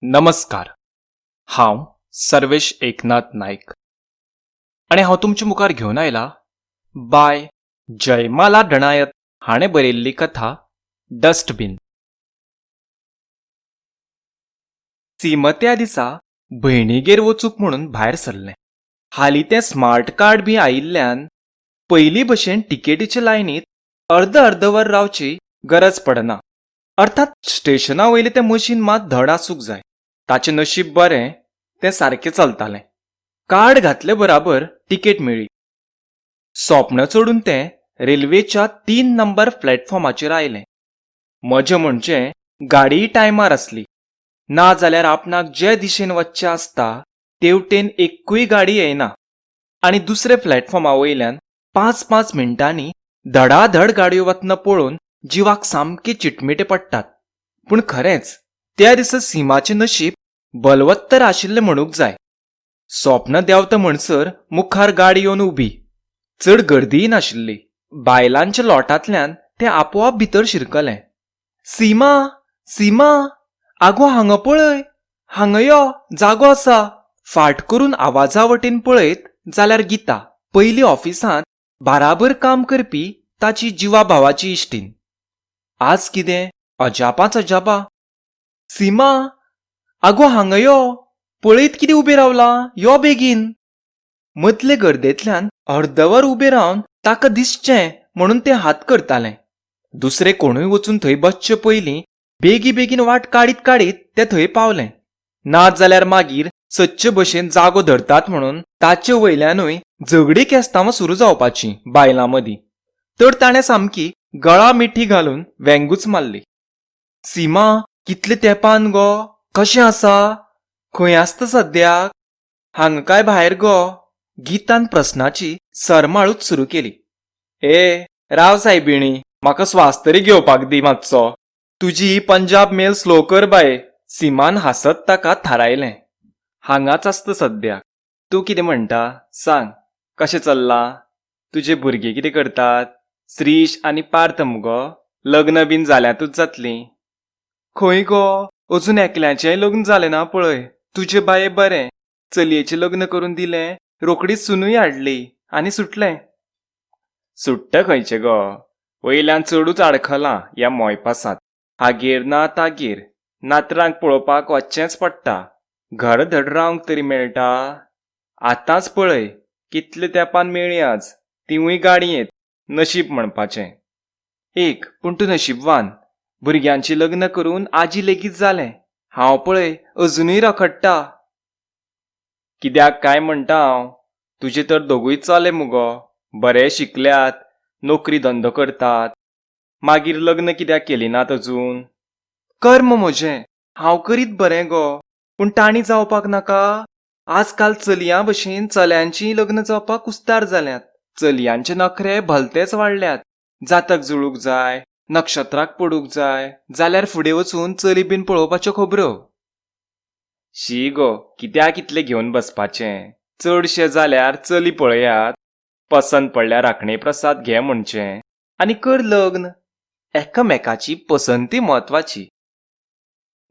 नमस्कार. हांव सर्वेश एकनाथ नायक आणि हांव तुमचे मुखार घेवन आयला बाय जयमाला डणायत हाणें बरयल्ली कथा डस्टबीन. सीम त्या दिसा भयणीगेर वचूंक म्हणून भायर सरलें. हालीं तें स्मार्ट कार्ड बी आयिल्ल्यान पयलीं भशेन तिकेटीचे लायनीत अर्द वर रावची गरज पडना. अर्थात स्टेशना वयलें तें मशीन मात धड आसूंक जाय. ताचें नशीब बरें, तें सारकें चलतालें. कार्ड घातले बराबर तिकेट मेळ्ळी. सोपन चडून तें रेल्वेच्या 3 नंबर प्लॅटफॉर्माचेर आयलें. मजा म्हणजे गाडी टायमार आसली. ना जाल्यार आपणाक जे दिशेन वचचें आसता तेवटेन एक्कूय गाडी येयना आनी दुसरे प्लॅटफॉर्मा वयल्यान 5-5 मिनटांनी धडाधड गाडयो वतना पळोवन जिवाक सामके चिटमिटे पडटात. पूण खरेंच त्या दिसा सिमाचें नशीब बलवत्तर आशिल्लें म्हणूंक जाय. सोपन देंवता म्हणसर मुखार गाडी येवन उबी. चड गर्दीय नाशिल्ली. बायलांच्या लोटांतल्यान तें आपोआप भितर शिरकलें. सीमा, सीमा, आगो हांगा पळय, हांगा यो, जागो आसा. फाट करून आवाजा वटेन पळयत जाल्यार गीता, पयलीं ऑफिसांत बाराबर काम करपी ताची जिवा भावाची इश्टीण. आज कितें अजापाच अजापा. सीमा, आगो हांगा यो, पळयत कितें उबें रावला, यो बेगीन. मदले गर्देंतल्यान अर्दवर उबें रावन ताका दिसचें म्हणून तें हात करतालें. दुसरे कोणूय वचून थंय बसचे पयलीं बेगीन वाट काडीत ते थंय पावले. नात जाल्यार मागीर सदचे भशेन जागो धरतात म्हणून ताचे वयल्यानूय झगडीं केस्तांवां सुरू जावपाचीं बायलां मदीं. तर ताणें सामकी गळा मिठी घालून वेंगूच मारली. सीमा, कितले तेंपान गो, कशें आसा, खंय आसता सद्याक, हांगा काय भायर गो. गीतान प्रस्नाची सरमाळूच सुरू केली. ए राव सायबिणी, म्हाका स्वास तरी घेवपाक दी मातसो. तुजी ही पंजाब मेल स्लो कर बाये. सीमान हासत ताका थारायलें. हांगाच आसता सद्याक. तूं कितें म्हणटा सांग, कशें चल्लां? तुजे भुरगे कितें करतात? श्रीश आनी पार्थ मुगो, लग्न बीन जाल्यातूच जातलीं. खंय गो, अजून एकल्याचेंय लग्न जालें ना पळय. तुजे बाये बरें, चलयेचें लग्न करून दिलें, रोकडीच सुनूय हाडली आनी सुटलें. सुट्ट खंयचें गो, वयल्यान चडूच आडखलां ह्या मोयपासांत. हागेर ना तागेर नातरांक पळोवपाक वचचेंच पडटा. घर धड रावंक तरी मेळटा. आतांच पळय कितले तेंपान मेळ्ळी आज, तिवूय गाडयेंत. नशीब म्हणपाचें. एक पूण तूं नशीबवान, भुरग्यांची लग्न करून आजी लेगीत जालें. हांव पळय अजुनूय रखडटा. कित्याक काय म्हणटा हांव, तुजे तर दोगूय चले मुगो, बरे शिकल्यात, नोकरी धंदो करतात. मागीर लग्न कित्याक केली नात अजून? कर्म म्हजें, हांव करीत बरें गो, पूण ताणी जावपाक नाका. आजकाल चलयां भशेन चल्यांचीं लग्न जावपाक कुस्तार जाल्यात. चलयांचे नखरे भलतेच वाडल्यात. जातक जुळूंक जाय, नक्षत्राक पडूंक जाय, जाल्यार फुडें वचून चली बीन पळोवपाच्यो खबरो. शी गो, कित्याक इतलें घेवन बसपाचें? चडशें जाल्यार चली पळयात, पसंत पडल्यार राखणे प्रसाद घे म्हणचें आनी कर लग्न. एकामेकाची पसंती म्हत्वाची.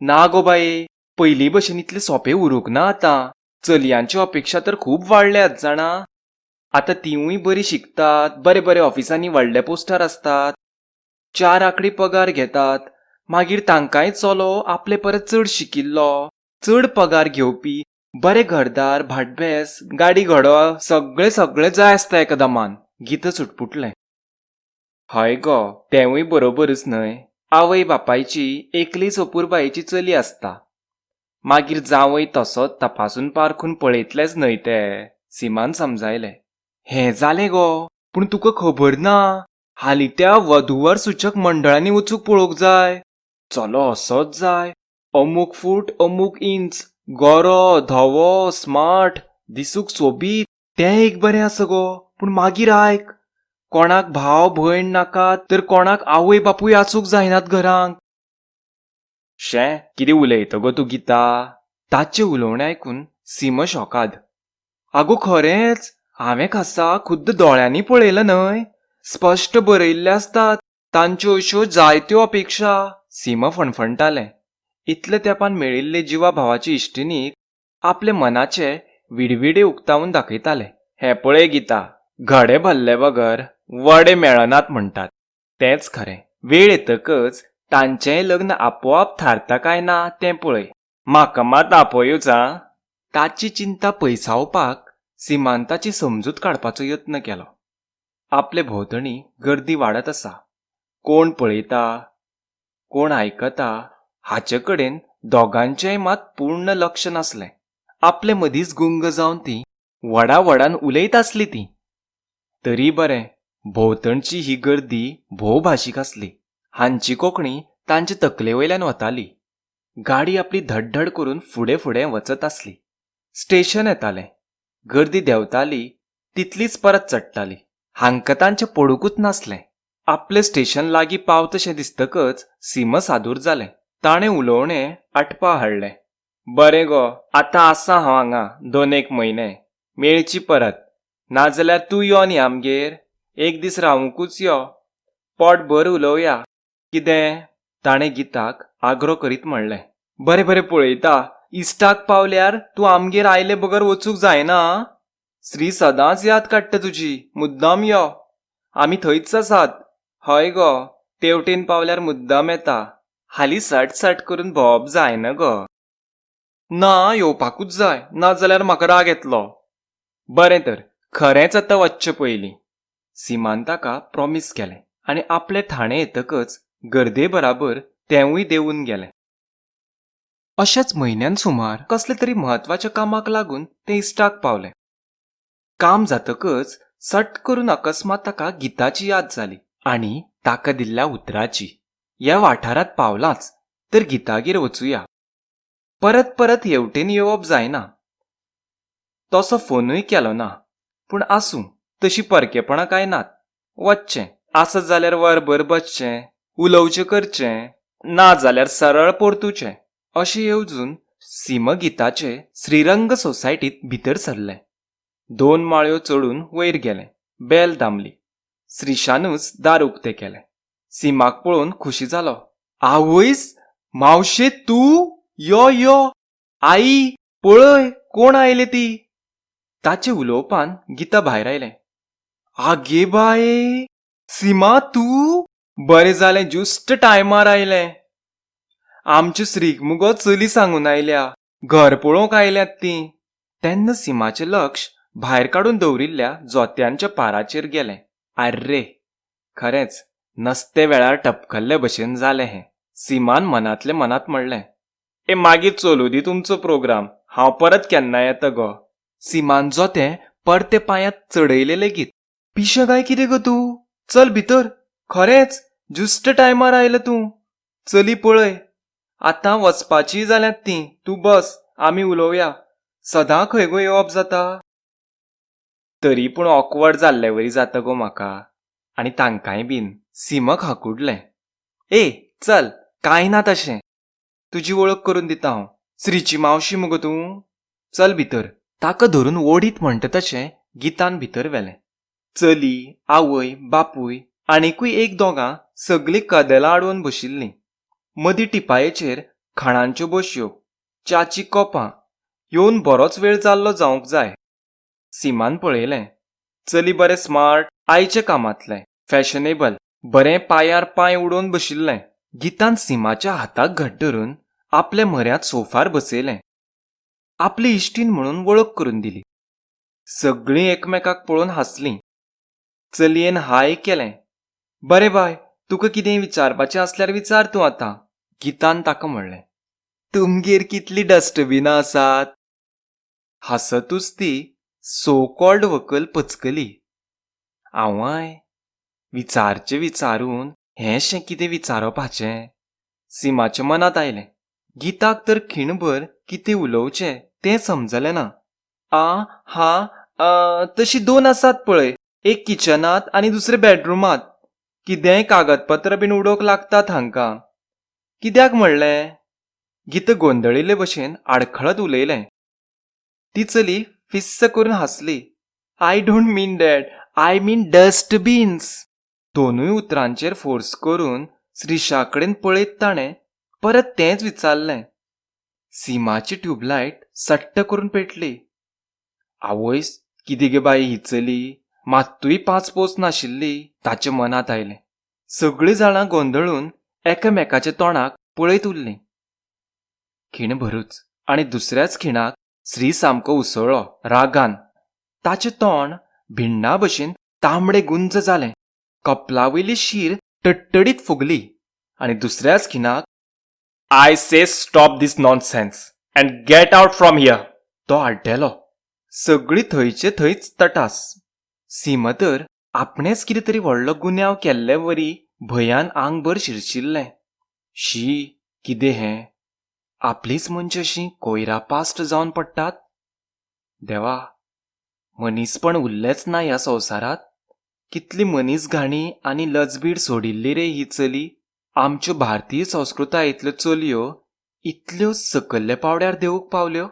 ना गो बाये, पयलीं भशेन इतलें सोंपें उरूंक ना आतां. चलयांच्यो अपेक्षा तर खूब वाडल्यात जाणा. आतां तिवूय बरी शिकतात, बरे ऑफिसांनी व्हडले पोस्टार आसतात, 4 आंकडी पगार घेतात. मागीर तांकांय चलो आपले परस चड शिकिल्लो, चड पगार घेवपी, बरे घरदार, भाटबेस, गाडी घोडो सगळें जाय आसता एकदमान. गीत सुटपुटलें. हय गो, तेवूय बरोबरच न्हय. आवय बापायची एकलीच अपूर्बायेची चली आसता. मागीर जावय तसोच तपासून पारखून पळयतलेच न्हय ते, सिमान समजायलें. हें जालें गो, पूण तुका खबर ना, हालीं त्या वधूवर सूचक मंडळांनी वचूंक पळोवंक जाय. चलो असोच जाय, अमूक फूट अमूक इंच, गोरो धवो स्मार्ट, दिसूंक सोबीत. तें एक बरें आसा गो, पूण मागीर आयक, कोणाक भाव भयण नाकात तर कोणाक आवय बापूय आसूंक जायनात घरांक. शें, कितें उलयता गो तूं गीता? ताचें उलोवणें आयकून सीम शॉकाद. आगो खरेंच, हांवें खासा खुद्द दोळ्यांनी पळयलां न्हय. स्पश्ट बरयल्ले आसतात तांच्यो अश्यो जायत्यो अपेक्षा. सीम फणफणटालें. इतले तेंपान मेळिल्ले जिवा भावाचे इश्टिणीक आपले मनाचे विडविडे उक्तावून दाखयताले. हे पळय गीता, घडे भरले बगर वडे मेळनात म्हणटात. तेंच खरें. वेळ येतकच तांचेंय लग्न आपोआप थारता काय ना तें पळय. म्हाका मात आपयूच आं. ताची चिंता पयसावपाक सिमांताची समजूत काडपाचो यत्न केलो. आपले भोंवतणी गर्दी वाडत आसा. कोण पळयता, कोण आयकता हाचे कडेन दोगांचेय मात पूर्ण लक्ष नासलें. आपले मदींच गुंग जावन ती वडावडान उलयत आसली ती. तरी बरें, भोंवतणची ही गर्दी भोवभाशीक आसली. हांची कोंकणी तांचे तकलेवयल्यान वताली. गाडी आपली धडधड करून फुडें फुडें वचत आसली. स्टेशन येतालें. गर्दी देंवताली तितलीच परत चडटाली. हांकां तांचें पडूकूच नासलें. आपलें स्टेशन लागीं पावतशें दिसतकच सिम सादूर जालें. ताणें उलोवणें आटपा हाडलें. बरें गो, आतां आसां हांव हांगा 2-1 म्हयने. मेळची परत. नाजाल्यार तूं यो न्ही आमगेर. एक दीस रावूंकूच यो. पोटभर उलोवया. कितें? ताणें गिताक आग्रो करीत म्हणलें. बरें बरें पळयता. इश्टाक पावल्यार तूं आमगेर आयले बगर वचूंक जायना आं. श्री सदांच याद काडटा तुजी. मुद्दाम यो. आमी थंयच आसात. हय गो, तेवटेन पावल्यार मुद्दाम येता. हालीं सट करून भोंवप जायना गो. ना, येवपाकूच जाय, नाजाल्यार म्हाका राग येतलो. बरें तर, खरेंच आतां वचचें पयलीं. सिमान ताका प्रॉमिस केलें आनी आपलें ठाणें येतकच गर्दे बराबर तेंवूय देंवून गेलें. अशेच म्हयन्यान सुमार कसले तरी म्हत्वाच्या कामाक लागून तें इश्टाक पावलें. काम जातकच सट करून अकस्मात ताका गिताची याद जाली आनी ताका दिल्ल्या उतराची. ह्या वाठारांत पावलांच तर गितागेर वचुया. परत परत हेवटेन येवप जायना. तसो फोनूय केलो ना. पूण आसूं, तशी परकेपणां काय नात. वचचें, आसत जाल्यार वरभर बसचें, उलोवचें करचें, ना जाल्यार सरळ परतुचें. अशें येवजून सिम गिताचे श्रीरंग सोसायटींत भितर सरलें. 2 माळयो चडून वयर गेलें. बेल दामली. श्रीशानूच दार उक्तें केलें. सिमाक पळोवन खुशी जालो. आवयस, मावशे तूं? यो यो. आई, पळय कोण आयले ती. ताचे उलोवपान गिता भायर आयलें. आगे बाये, सिमा तूं? बरें जालें, ज्युस्ट टायमार आयलें. आमचे श्रीक मुगो चली सांगून आयल्या. घर पळोवंक आयल्यात तीं. तेन्ना सिमाचें लक्ष भायर काडून दवरिल्ल्या जोत्यांच्या पाराचेर गेलें. आर्रे, खरेंच नसते वेळार टपकल्ले भशेन जालें हें. सिमान मनांतले मनांत म्हणलें. मागीर चलू दी तुमचो प्रोग्राम. हांव परत केन्ना येता गो. सिमान जोतें परते पांयांत चडयले लेगीत. पिशें काय कितें गो तूं? चल भितर. खरेंच ज्युस्ट टायमार आयला तूं. चली पळय, आतां वचपाचीं जाल्यात तीं. तूं बस, आमी उलोवया. सदां खंय गो येवप जाता. तरी पूण ऑकवर्ड जाल्ले वरी जाता गो म्हाका. आनी तांकांय बीन. सिमक हाकुडलें. चल, कांय ना तशें. तुजी वळख करून दिता हांव. श्रीची मावशी मुगो तूं. चल भितर. ताका धरून ओडीत म्हणटा तशें गितान भितर व्हेलें. चली, आवय, बापूय आनीकूय 1-2 सगळीं कदेलां आडवून बशिल्लीं. मदीं टिपायेचेर खाणांच्यो बशयो, च्याची कोपां. येवन बरोच वेळ जाल्लो जावंक जाय. सिमान पळयलें. चली बरें स्मार्ट, आयचे कामांतलें, फॅशनेबल, बरें पांयार पांय उडोवन बशिल्लें. गितान सिमाच्या हाताक घट धरून आपल्या म्हऱ्यांत सोफार बसयलें. आपली इश्टीण म्हणून वळख करून दिली. सगळीं एकमेकाक पळोवन हांसलीं. चलयेन हाय केलें. बरें बाय, तुका कितेंय विचारपाचें आसल्यार विचार तूं आतां. गितान ताका म्हणलें. तुमगेर कितलीं डस्टबिनां आसात? हांसतूच ती सो कॉल्ड व्हंकल पचकली. आवय, विचारचें विचारून हेंशें कितें विचारपाचें? सिमाच्या मनांत आयलें. गिताक तर खिणभर कितें उलोवचें तें समजलें ना. तशीं 2 आसात पळय. एक किचनांत आनी दुसरें बेडरूमांत. कितेंय कागदपत्र बीन उडोवंक लागतात हांकां. कित्याक म्हणलें? गिता गोंदळिल्ले भशेन आडखळत उलयलें. ती चली फिस्स करून हांसली. I don't mean that, I mean dustbins. 2 उतरांचेर फोर्स करून श्रीशा कडेन पळयत ताणें परत तेंच विचारलें. सिमाची ट्यूबलायट सट्ट करून पेटली. आवयस कितें गे बाई ही चली, मात्तूय 5 पोस नाशिल्ली ताचे मनांत आयलें. सगळीं जाणां गोंधळून एकामेकाच्या तोंडाक पळयत उरलीं. खीण भरूच आनी दुसऱ्याच खिणाक श्री सामको उसळ्ळो रागान. ताचें तोंड भिण्णा भशेन तांबडें गुंज जालें. कपलावयली शीर टडटडीत फुगली आनी दुसऱ्याच खिणाक I say stop this nonsense and get out from here तो आड्डेलो. सगळीं थंयचे थंयच तटास. सीम तर आपणेच कितें तरी व्हडलो गुन्यांव केल्ले वरी भंयान आंगभर शिरशिल्लें. शी कितें हें, आपलीच मनशां अशीं कोयरापास्ट जावन पडटात. देवा, मनीसपण उरलेंच ना ह्या संवसारात. कितली मनीसघाणी आनी लजबीड सोडिल्ली रे ही चली. आमच्यो भारतीय संस्कृतायेंतल्यो चलयो इतल्यो सकयल्ल्या पावड्यार देवूंक पावल्यो.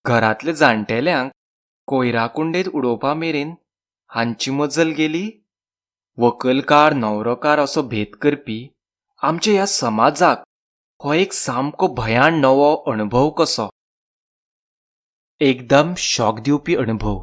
घरांतल्या जाण्टेल्यांक कोयरा कुंडेंत उडोवपा मेरेन हांची मजल गेली. व्हंकलकार न्हवरोकार असो भेद करपी आमच्या ह्या समाजाक हो एक सामको भयान नवो अणभव कसो. एकदम शॉक दिवपी अणभव.